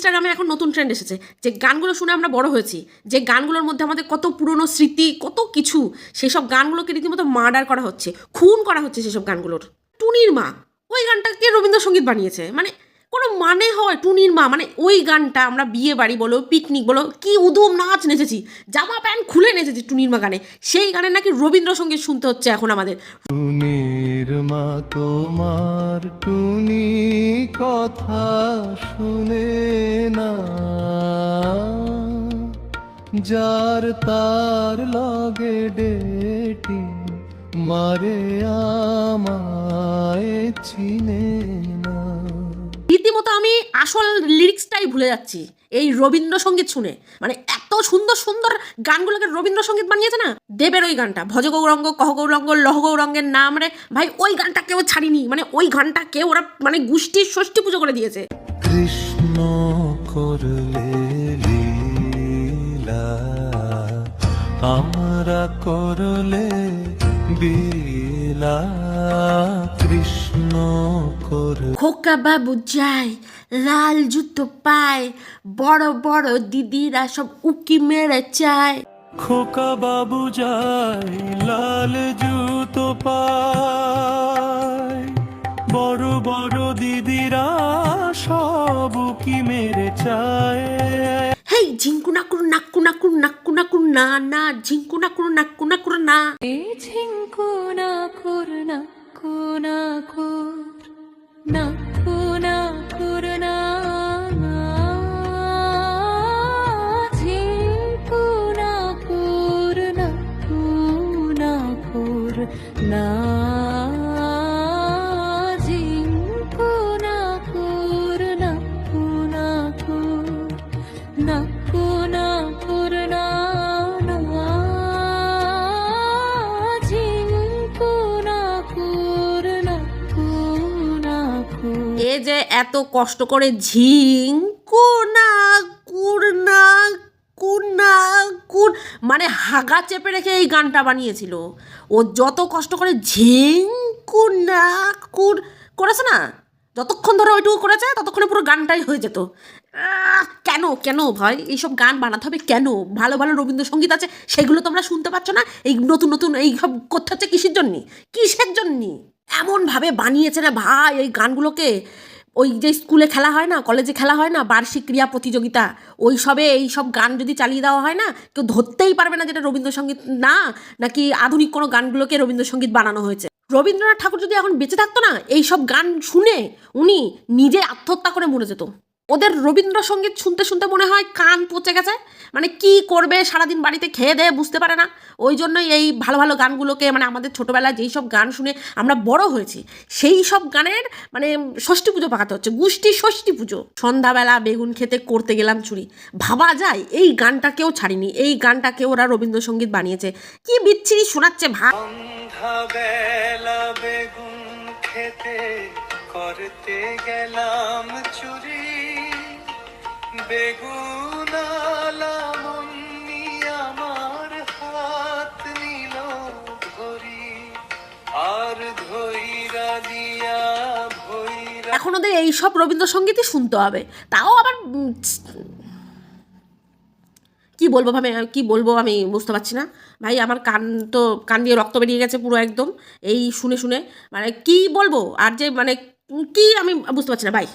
ইনস্টাগ্রামে এখন নতুন ট্রেন্ড এসেছে, যে গানগুলো শুনে আমরা বড় হয়েছি, যে গানগুলোর মধ্যে আমাদের কত পুরনো স্মৃতি, কত কিছু, সেসব গানগুলোকে রীতিমতো মার্ডার করা হচ্ছে, খুন করা হচ্ছে সেসব গানগুলোর। টুনির মা, ওই গানটাকে রবীন্দ্রসঙ্গীত বানিয়েছে, মানে কোনো মানে হয়? টুনির মা মানে ওই গানটা আমরা বিয়ে বাড়ি বলো, পিকনিক বলো, কি উদম নাচ নেচেছি, জামা প্যান্ট খুলে নেচেছি টুনির মা গানে, সেই গানে নাকি রবীন্দ্রসঙ্গীত শুনতে হচ্ছে এখন আমাদের। টুনির মা তোমার টুনি কথা শুনে না, যার তার লগে ডেটি মারে আমায় চিনে না। রীতিমতো আমি আসল লিরিক্সটাই ভুলে যাচ্ছি এই রবীন্দ্রসঙ্গীত শুনে। মানে এত সুন্দর সুন্দর গানগুলোকে রবীন্দ্রসঙ্গীত বানিয়েছে না। দেবের ওই গানটা ভজ গৌরাঙ্গ কহ গৌরাঙ্গ লহ গৌরাঙ্গের নাম রে ভাই, ওই গানটা কেউ ছাড়িনি, মানে ওই গানটাকে ওরা মানে গোষ্ঠীর ষষ্ঠী পুজো করে দিয়েছে। কৃষ্ণ করলে লীলা, আমরা করলে বিলা, কৃষ্ণ করলে। খোকা বাবু যায়, লাল জুতো পায়, বড় বড় দিদিরা সব উকি মেরে চায়। খোকা বাবু যায়, লাল জুতো পায়, বড় বড় দিদিরা সব কি মেরে চায়। হেই ঝিঙ্কু নাকুর নাক্কু নাকুর নাক্কু নাকুর না না, ঝিঙ্কু নাকুর নাক্কু নাকুর না। ঝিঙ্কু নাকুর নাক্কু নাকুর নাক্কু নাকুর না, ঝিঙ্কু নাকুর নাক্কু নাকুর না, ঝিঙ্কু নাকুর নাক্কু নাকুর নাক্কু নাকুর না, ঝিঙ্কু নাকুর নাক্কু নাকুর। এ যে এত কষ্ট করে ঝিঙ্কু না কুর না কুর না কুর মানে হাগা চেপে রেখে এই গানটা বানিয়েছিল। ও যত কষ্ট করে ঝিঙ্কু না কুর করেছে না, যতক্ষণ ধরে ওইটুকু করেছে ততক্ষণে পুরো গানটাই হয়ে যেত। কেন কেন ভাই এইসব গান বানাতে হবে কেন? ভালো ভালো রবীন্দ্রসঙ্গীত আছে, সেগুলো তোমরা শুনতে পাচ্ছ না? এই নতুন নতুন এই সব করতে হচ্ছে কিসের জন্যে? কিসের জন্যে এমনভাবে বানিয়েছে না ভাই এই গানগুলোকে। ওই যে স্কুলে খেলা হয় না, কলেজে খেলা হয় না, বার্ষিক ক্রিয়া প্রতিযোগিতা, ওই সবে এই সব গান যদি চালিয়ে দেওয়া হয় না, কেউ ধরতেই পারবে না যেটা রবীন্দ্রসঙ্গীত না, নাকি আধুনিক কোনো গানগুলোকে রবীন্দ্রসঙ্গীত বানানো হয়েছে। রবীন্দ্রনাথ ঠাকুর যদি এখন বেঁচে থাকতো না, এই সব গান শুনে উনি নিজে আত্মহত্যা করে মরে যেত। ওদের রবীন্দ্রসঙ্গীত শুনতে শুনতে মনে হয় কান পচে গেছে, মানে কি করবে সারাদিন বাড়িতে খেয়ে দেয়ে বুঝতে পারে না। ওই জন্যই এই ভালো ভালো গানগুলোকে, মানে আমাদের ছোটোবেলায় যেই সব গান শুনে আমরা বড় হয়েছি, সেই সব গানের মানে ষষ্ঠী পুজো পাকাতে হচ্ছে, গোষ্ঠী ষষ্ঠী পুজো। সন্ধ্যাবেলা বেগুন খেতে করতে গেলাম চুরি, ভাবা যায় এই গানটাকেও ছাড়িনি, এই গানটাকে ওরা রবীন্দ্রসঙ্গীত বানিয়েছে। কি বিচ্ছিরি শোনাচ্ছে ভাই। সন্ধ্যাবেলা বেগুন খেতে করতে গেলাম চুরি, বেগুনালা মুন্নি আমার হাত নিল ধরি, আর ধইরা দিয়া ভইরা। এখন ওদের এইসব রবীন্দ্রসঙ্গীতই শুনতে হবে, তাও আবার কি বলবো আমি বুঝতে পারছি না ভাই। আমার কান দিয়ে রক্ত বেরিয়ে গেছে পুরো একদম এই শুনে শুনে, মানে কি বলবো আর যে মানে কি আমি বুঝতে পারছি না ভাই।